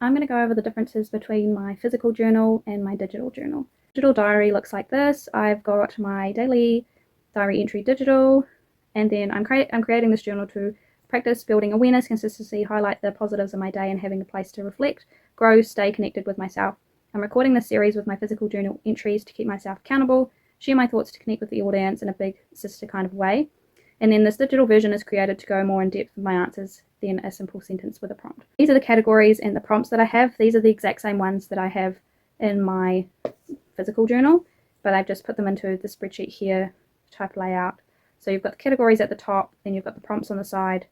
I'm going to go over the differences between my physical journal and my digital journal. Digital diary looks like this. I've got my daily diary entry digital, and then I'm creating this journal to practice building awareness, consistency, highlight the positives of my day, and having a place to reflect, grow, stay connected with myself. I'm recording this series with my physical journal entries to keep myself accountable, share my thoughts to connect with the audience in a big sister kind of way. And then this digital version is created to go more in depth with my answers than a simple sentence with a prompt. These are the categories and the prompts that I have. These are the exact same ones that I have in my physical journal, but I've just put them into the spreadsheet here type layout. So you've got the categories at the top, then you've got the prompts on the side,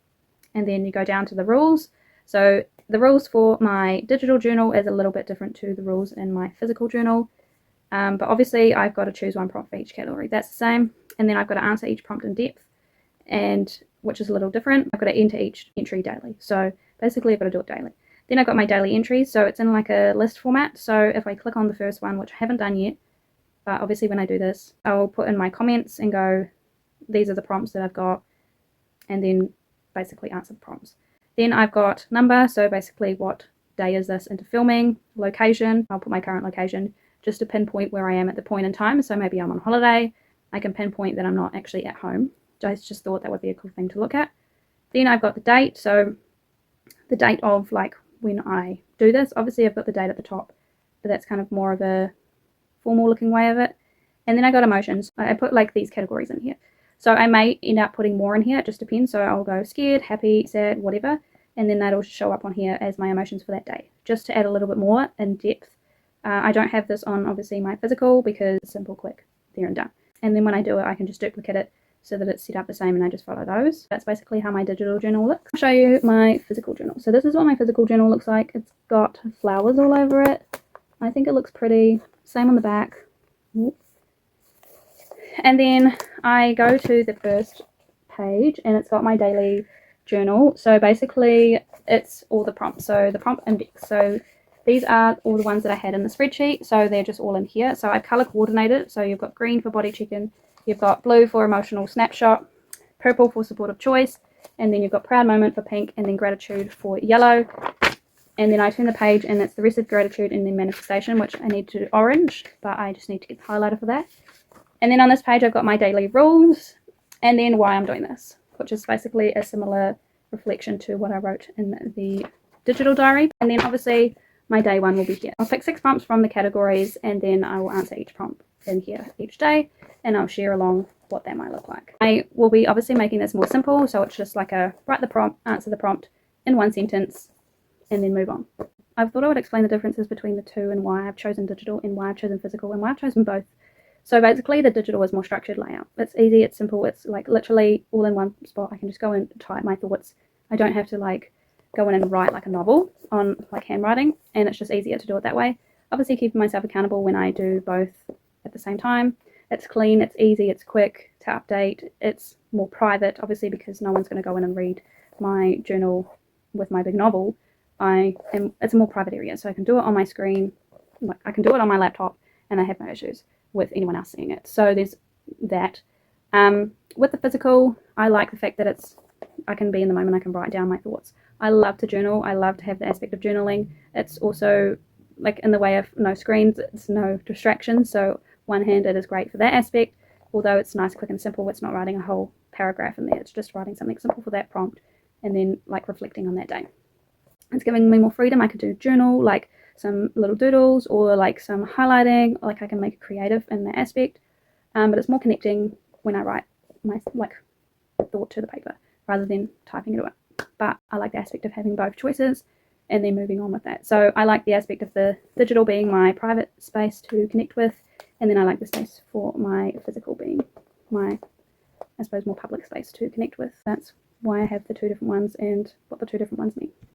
and then you go down to the rules. So the rules for my digital journal is a little bit different to the rules in my physical journal. But obviously I've got to choose one prompt for each category. That's the same. And then I've got to answer each prompt in depth, and which is a little different. I've got to enter each entry daily. So basically I've got to do it daily. Then I've got my daily entries. So it's in like a list format. So if I click on the first one, which I haven't done yet, but obviously when I do this, I'll put in my comments and go, these are the prompts that I've got, and then basically answer the prompts. Then I've got number. So basically what day is this into filming, location. I'll put my current location just to pinpoint where I am at the point in time. So maybe I'm on holiday. I can pinpoint that I'm not actually at home. I just thought that would be a cool thing to look at. Then I've got the date, so the date of like when I do this. Obviously I've got the date at the top, but that's kind of more of a formal looking way of it. And then I got emotions. I put like these categories in here. So I may end up putting more in here, it just depends. So I'll go scared, happy, sad, whatever, and then that'll show up on here as my emotions for that day, just to add a little bit more in depth. I don't have this on obviously my physical because it's simple, quick, there and done. And then when I do it, I can just duplicate it so that it's set up the same, and I just follow those. That's basically how my digital journal looks. I'll show you my physical journal. So this is what my physical journal looks like. It's got flowers all over it. I think it looks pretty. Same on the back. And then I go to the first page and it's got my daily journal. So basically it's all the prompts. So the prompt index. So these are all the ones that I had in the spreadsheet. So they're just all in here. So I color coordinated. So you've got green for body check-in. You've got blue for emotional snapshot, purple for supportive choice, and then you've got proud moment for pink, and then gratitude for yellow. And then I turn the page and it's the rest of gratitude and then manifestation, which I need to do orange, but I just need to get the highlighter for that. And then on this page I've got my daily rules and then why I'm doing this, which is basically a similar reflection to what I wrote in the digital diary. And then obviously my day one will be here. I'll pick 6 prompts from the categories and then I will answer each prompt in here each day, and I'll share along what that might look like. I will be obviously making this more simple, so it's just like a write the prompt, answer the prompt in one sentence, and then move on. I thought I would explain the differences between the two and why I've chosen digital and why I've chosen physical and why I've chosen both. So basically the digital is more structured layout. It's easy, it's simple, it's like literally all in one spot. I can just go and type my thoughts. I don't have to like go in and write like a novel on like handwriting, and it's just easier to do it that way. Obviously keeping myself accountable when I do both at the same time. It's clean, it's easy, it's quick to update, it's more private, obviously because no one's going to go in and read my journal with my big novel. It's a more private area, so I can do it on my screen, like I can do it on my laptop, and I have no issues with anyone else seeing it. So there's that. With the physical, I like the fact that I can be in the moment, I can write down my thoughts. I love to journal, I love to have the aspect of journaling. It's also like in the way of no screens, it's no distractions, so one-handed is great for that aspect. Although it's nice, quick and simple, it's not writing a whole paragraph in there, it's just writing something simple for that prompt and then like reflecting on that day. It's giving me more freedom. I could do journal, like some little doodles or like some highlighting, like I can make it creative in that aspect. But it's more connecting when I write my like thought to the paper rather than typing it away. But I like the aspect of having both choices and then moving on with that. So I like the aspect of the digital being my private space to connect with, and then I like the space for my physical being my, I suppose, more public space to connect with. That's why I have the 2 different ones and what the 2 different ones mean.